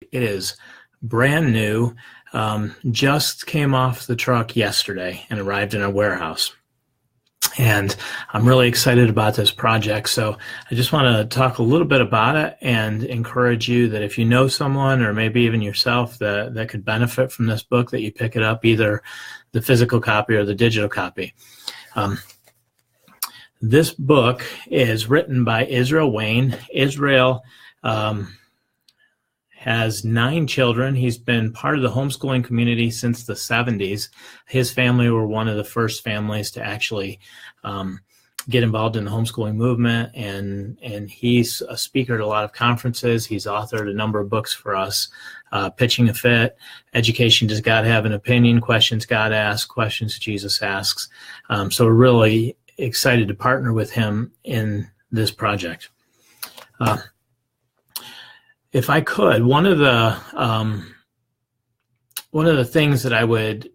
It is brand new, just came off the truck yesterday and arrived in our warehouse. And I'm really excited about this project. So I just want to talk a little bit about it and encourage you that if you know someone or maybe even yourself that could benefit from this book, that you pick it up, either the physical copy or the digital copy. This book is written by Israel Wayne. Israel has 9 children. He's been part of the homeschooling community since the 70s. His family were one of the first families to actually get involved in the homeschooling movement, and he's a speaker at a lot of conferences. He's authored a number of books for us, Pitching a Fit, Education Does God Have an Opinion, Questions God Asks, Questions Jesus Asks. So we're really excited to partner with him in this project. If I could, one of the things that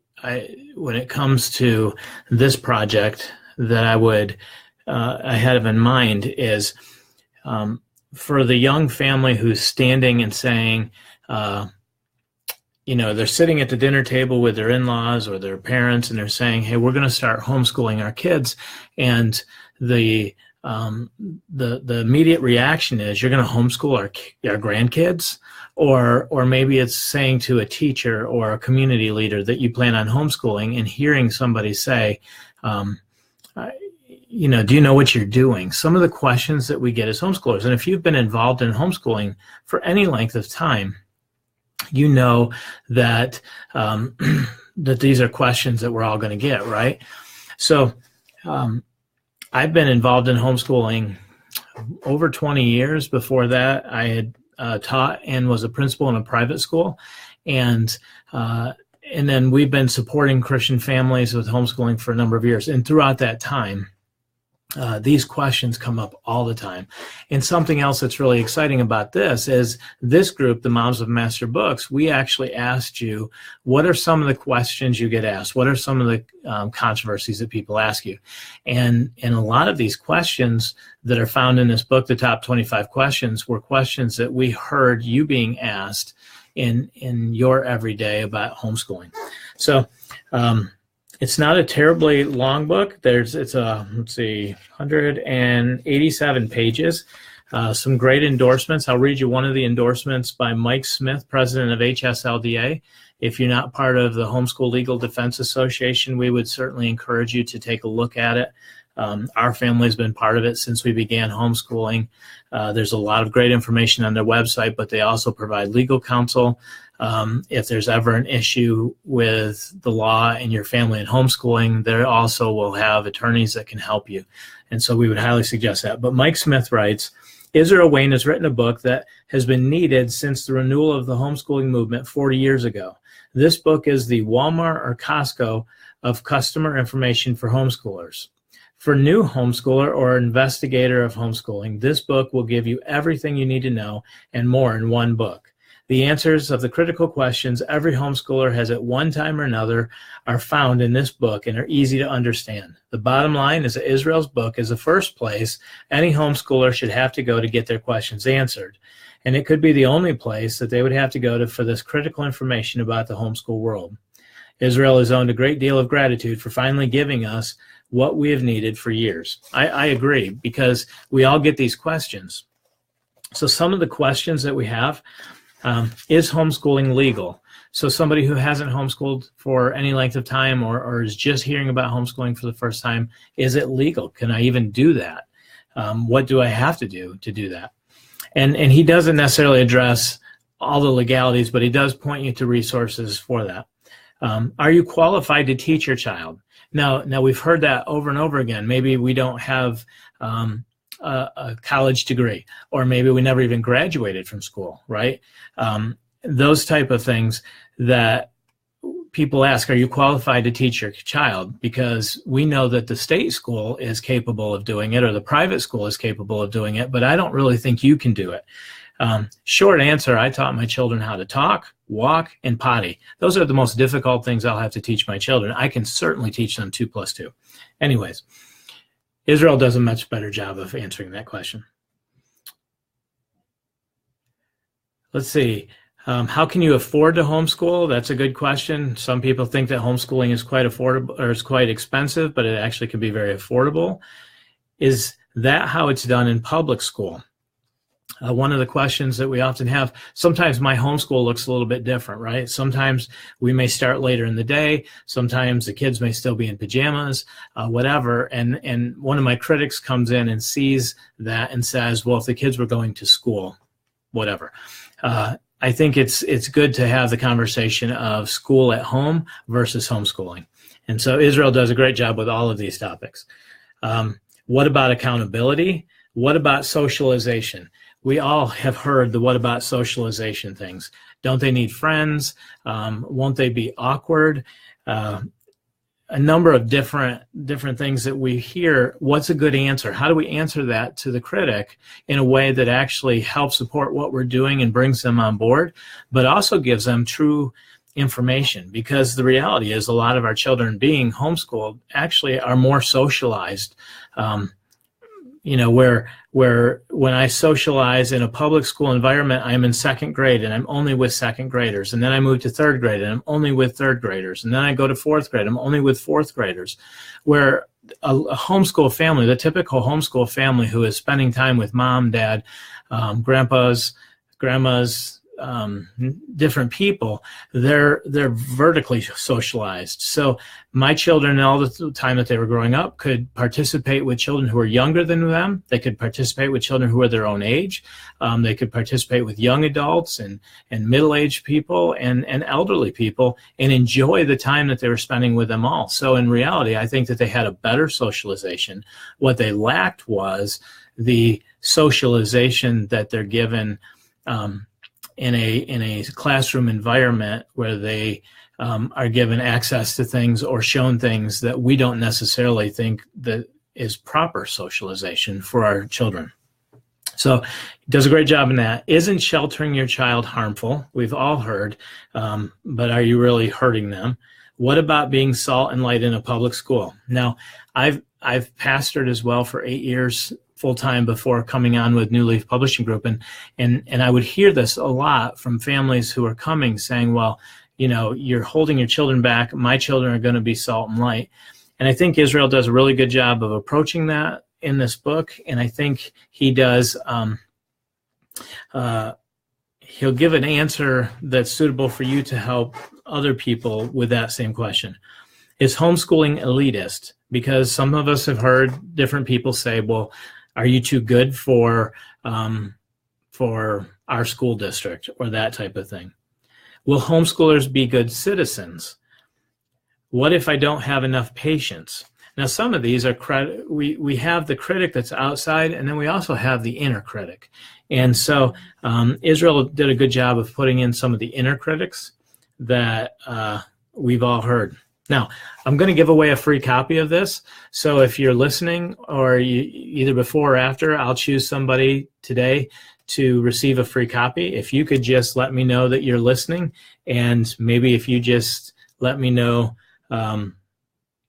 when it comes to this project, that I had in mind is for the young family who's standing and saying, they're sitting at the dinner table with their in-laws or their parents, and they're saying, "Hey, we're going to start homeschooling our kids," and the immediate reaction is, "You're going to homeschool our grandkids," or maybe it's saying to a teacher or a community leader that you plan on homeschooling, and hearing somebody say, "Do you know what you're doing?" Some of the questions that we get as homeschoolers, and if you've been involved in homeschooling for any length of time, you know that that these are questions that we're all going to get, right? So I've been involved in homeschooling over 20 years. Before that, I had taught and was a principal in a private school, and then we've been supporting Christian families with homeschooling for a number of years. And throughout that time, these questions come up all the time. And something else that's really exciting about this is this group, the Moms of Master Books, we actually asked you, what are some of the questions you get asked? What are some of the controversies that people ask you? And a lot of these questions that are found in this book, the top 25 questions, were questions that we heard you being asked in your everyday about homeschooling. So, it's not a terribly long book. It's 187 pages. Some great endorsements. I'll read you one of the endorsements by Mike Smith, president of HSLDA. If you're not part of the Homeschool Legal Defense Association, we would certainly encourage you to take a look at it. Our family's been part of it since we began homeschooling. There's a lot of great information on their website, but they also provide legal counsel. If there's ever an issue with the law in your family and homeschooling, they also will have attorneys that can help you. And so we would highly suggest that. But Mike Smith writes, Israel Wayne has written a book that has been needed since the renewal of the homeschooling movement 40 years ago. This book is the Walmart or Costco of customer information for homeschoolers. For new homeschooler or investigator of homeschooling, this book will give you everything you need to know and more in one book. The answers of the critical questions every homeschooler has at one time or another are found in this book and are easy to understand. The bottom line is that Israel's book is the first place any homeschooler should have to go to get their questions answered. And it could be the only place that they would have to go to for this critical information about the homeschool world. Israel has owned a great deal of gratitude for finally giving us what we have needed for years. I agree, because we all get these questions. So some of the questions that we have, is homeschooling legal? So somebody who hasn't homeschooled for any length of time or is just hearing about homeschooling for the first time, is it legal? Can I even do that? What do I have to do that? And he doesn't necessarily address all the legalities, but he does point you to resources for that. Are you qualified to teach your child? Now we've heard that over and over again. Maybe we don't have a college degree, or maybe we never even graduated from school, right? Those type of things that people ask, are you qualified to teach your child? Because we know that the state school is capable of doing it, or the private school is capable of doing it, but I don't really think you can do it. Short answer, I taught my children how to talk, walk, and potty. Those are the most difficult things I'll have to teach my children. I can certainly teach them 2 + 2. Anyways, Israel does a much better job of answering that question. Let's see. How can you afford to homeschool? That's a good question. Some people think that homeschooling is quite affordable or is quite expensive, but it actually can be very affordable. Is that how it's done in public school? One of the questions that we often have, sometimes my homeschool looks a little bit different, right? Sometimes we may start later in the day. Sometimes the kids may still be in pajamas, whatever. And one of my critics comes in and sees that and says, well, if the kids were going to school, whatever. I think it's good to have the conversation of school at home versus homeschooling. And so Israel does a great job with all of these topics. What about accountability? What about socialization? We all have heard the what about socialization things. Don't they need friends? Won't they be awkward? A number of different things that we hear. What's a good answer? How do we answer that to the critic in a way that actually helps support what we're doing and brings them on board, but also gives them true information? Because the reality is a lot of our children being homeschooled actually are more socialized. Where when I socialize in a public school environment, I'm in second grade and I'm only with second graders. And then I move to third grade and I'm only with third graders. And then I go to fourth grade, I'm only with fourth graders. Where a homeschool family, the typical homeschool family who is spending time with mom, dad, grandpas, grandmas, different people, they're vertically socialized. So my children, all the time that they were growing up, could participate with children who were younger than them. They could participate with children who were their own age. They could participate with young adults and middle-aged people and elderly people and enjoy the time that they were spending with them all. So in reality, I think that they had a better socialization. What they lacked was the socialization that they're given in a classroom environment where they are given access to things or shown things that we don't necessarily think that is proper socialization for our children. So he does a great job in that. Isn't sheltering your child harmful? We've all heard, but are you really hurting them? What about being salt and light in a public school? Now, I've pastored as well for 8 years full-time before coming on with New Leaf Publishing Group. And I would hear this a lot from families who are coming saying, well, you're holding your children back. My children are going to be salt and light. And I think Israel does a really good job of approaching that in this book. And I think he does, he'll give an answer that's suitable for you to help other people with that same question. Is homeschooling elitist? Because some of us have heard different people say, well, are you too good for our school district, or that type of thing? Will homeschoolers be good citizens? What if I don't have enough patience? Now, some of these are we have the critic that's outside, and then we also have the inner critic. And so Israel did a good job of putting in some of the inner critics that we've all heard. Now, I'm going to give away a free copy of this. So if you're listening, or either before or after, I'll choose somebody today to receive a free copy. If you could just let me know that you're listening, and maybe if you just let me know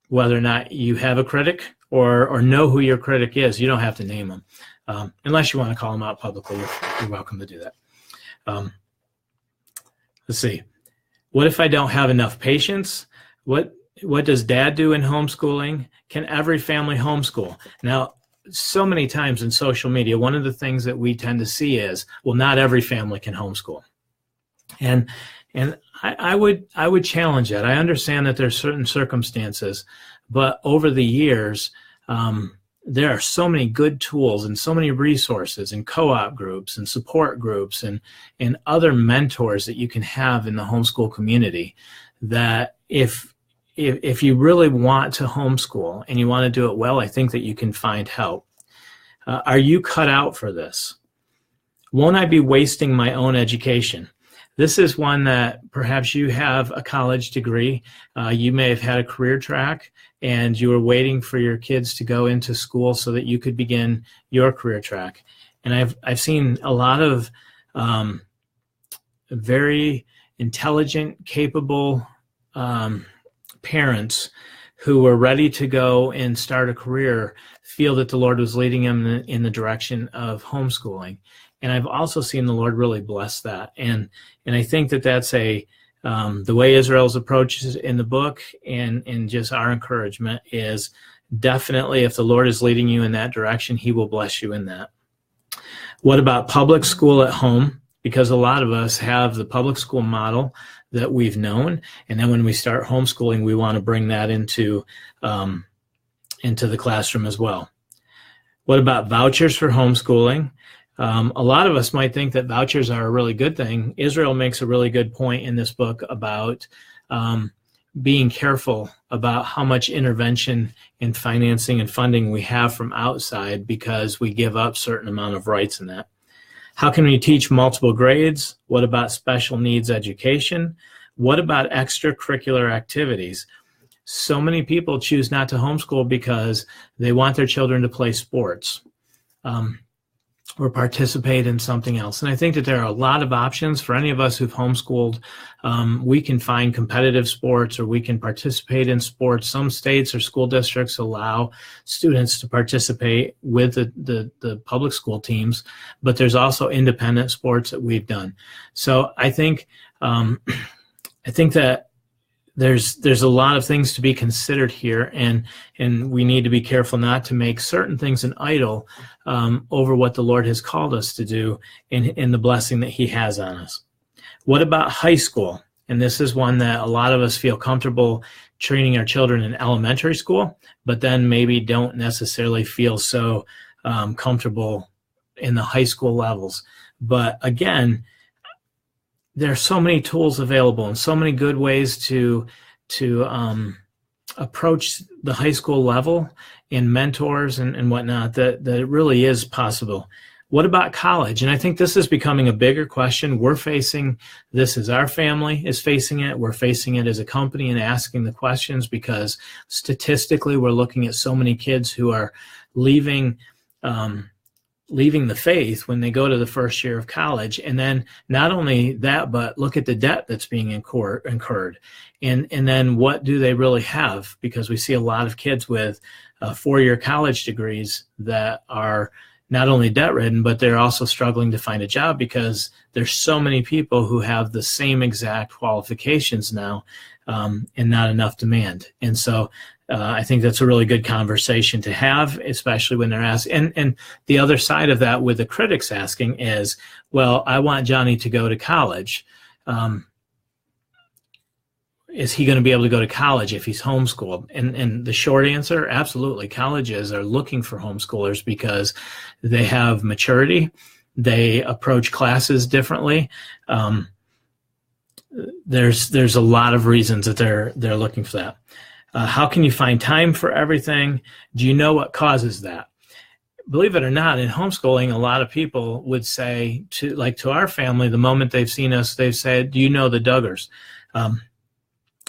whether or not you have a critic or know who your critic is. You don't have to name them. Unless you want to call them out publicly, you're welcome to do that. Let's see. What if I don't have enough patience? What does dad do in homeschooling? Can every family homeschool? Now, so many times in social media, one of the things that we tend to see is, well, not every family can homeschool. And I would challenge that. I understand that there's certain circumstances, but over the years, there are so many good tools and so many resources and co-op groups and support groups and other mentors that you can have in the homeschool community, that if you really want to homeschool and you want to do it well, I think that you can find help. Are you cut out for this? Won't I be wasting my own education? This is one that perhaps you have a college degree. You may have had a career track and you were waiting for your kids to go into school so that you could begin your career track. And I've seen a lot of very intelligent, capable parents who were ready to go and start a career feel that the Lord was leading them in the direction of homeschooling. And I've also seen the Lord really bless that. And I think that that's the way Israel's approach is in the book, and just our encouragement is definitely, if the Lord is leading you in that direction, he will bless you in that. What about public school at home? Because a lot of us have the public school model that we've known, and then when we start homeschooling, we want to bring that into the classroom as well. What about vouchers for homeschooling? A lot of us might think that vouchers are a really good thing. Israel makes a really good point in this book about being careful about how much intervention in financing and funding we have from outside, because we give up certain amount of rights in that. How can we teach multiple grades? What about special needs education? What about extracurricular activities? So many people choose not to homeschool because they want their children to play sports or participate in something else. And I think that there are a lot of options for any of us who've homeschooled. We can find competitive sports, or we can participate in sports. Some states or school districts allow students to participate with the public school teams, but there's also independent sports that we've done. So I think that there's a lot of things to be considered here, and we need to be careful not to make certain things an idol over what the Lord has called us to do in the blessing that he has on us. What about high school? And this is one that a lot of us feel comfortable training our children in elementary school, but then maybe don't necessarily feel so comfortable in the high school levels. But again, there are so many tools available and so many good ways to approach the high school level, and mentors and whatnot, that it really is possible. What about college? And I think this is becoming a bigger question. We're facing this as our family is facing it. We're facing it as a company and asking the questions, because statistically we're looking at so many kids who are leaving the faith when they go to the first year of college. And then not only that, but look at the debt that's being incurred. And then what do they really have? Because we see a lot of kids with 4-year college degrees that are not only debt-ridden, but they're also struggling to find a job, because there's so many people who have the same exact qualifications now, and not enough demand. And so I think that's a really good conversation to have, especially when they're asked. And the other side of that, with the critics asking, is, well, I want Johnny to go to college. Is he going to be able to go to college if he's homeschooled? And the short answer, absolutely. Colleges are looking for homeschoolers because they have maturity. They approach classes differently. There's a lot of reasons that they're looking for that. How can you find time for everything? Do you know what causes that? Believe it or not, in homeschooling, a lot of people would say to our family, the moment they've seen us, they've said, do you know the Duggars?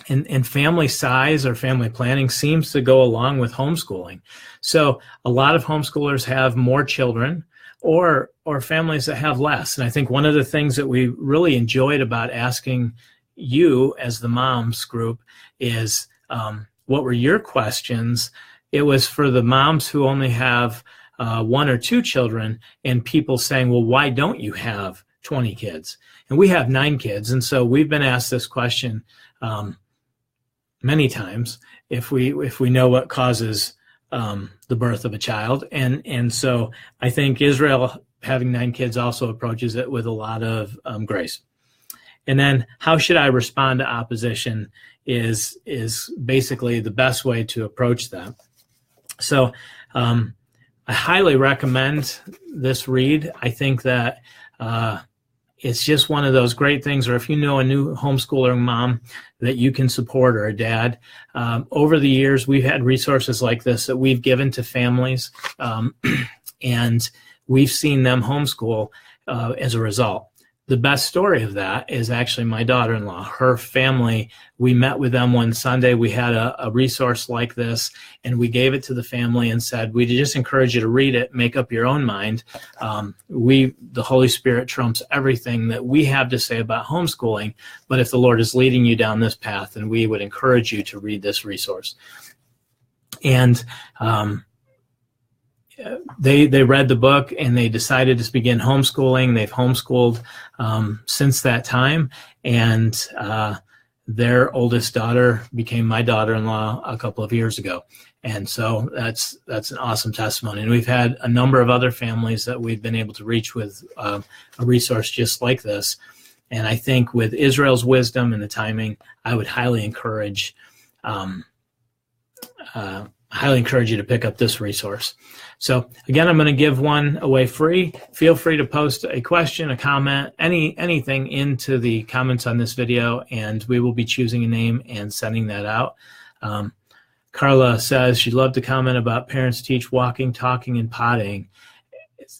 And family size or family planning seems to go along with homeschooling. So a lot of homeschoolers have more children, or families that have less. And I think one of the things that we really enjoyed about asking you as the moms group is, what were your questions? It was for the moms who only have 1 or 2 children, and people saying, well, why don't you have 20 kids? And we have 9 kids. And so we've been asked this question many times, if we know what causes the birth of a child. And so I think Israel, having 9 kids, also approaches it with a lot of grace. And then, how should I respond to opposition is basically the best way to approach that. So I highly recommend this read. I think that it's just one of those great things, or if you know a new homeschooler mom that you can support, or a dad. Over the years, we've had resources like this that we've given to families, and we've seen them homeschool as a result. The best story of that is actually my daughter-in-law. Her family, we met with them one Sunday. We had a resource like this, and we gave it to the family and said, we just encourage you to read it, make up your own mind. The Holy Spirit trumps everything that we have to say about homeschooling, but if the Lord is leading you down this path, then we would encourage you to read this resource. And they read the book and they decided to begin homeschooling. They've homeschooled since that time, and their oldest daughter became my daughter-in-law a couple of years ago. And so that's an awesome testimony. And we've had a number of other families that we've been able to reach with a resource just like this. And I think with Israel's wisdom and the timing, I would highly encourage you to pick up this resource. So again, I'm going to give one away free. Feel free to post a question, a comment, anything into the comments on this video, and we will be choosing a name and sending that out. Carla says she'd love to comment about parents teach walking, talking, and potting.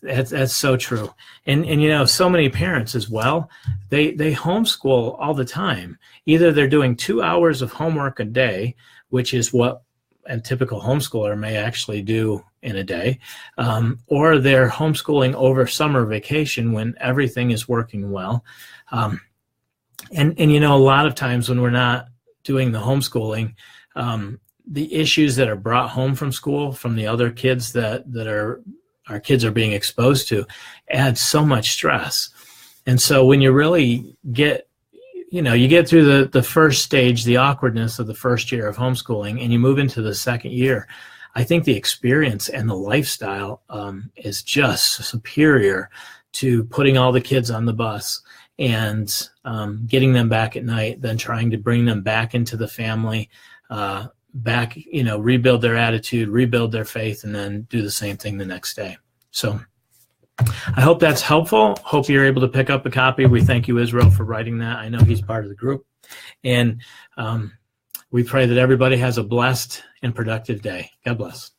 That's so true. And you know, so many parents as well, they homeschool all the time. Either they're doing 2 hours of homework a day, which is what a typical homeschooler may actually do in a day, or they're homeschooling over summer vacation when everything is working well. And you know, a lot of times when we're not doing the homeschooling, the issues that are brought home from school from the other kids that our kids are being exposed to add so much stress. And so when you really get, you get through the first stage, the awkwardness of the first year of homeschooling, and you move into the second year, I think the experience and the lifestyle is just superior to putting all the kids on the bus and getting them back at night than trying to bring them back into the family, back, rebuild their attitude, rebuild their faith, and then do the same thing the next day. So I hope that's helpful. Hope you're able to pick up a copy. We thank you, Israel, for writing that. I know he's part of the group. And we pray that everybody has a blessed and productive day. God bless.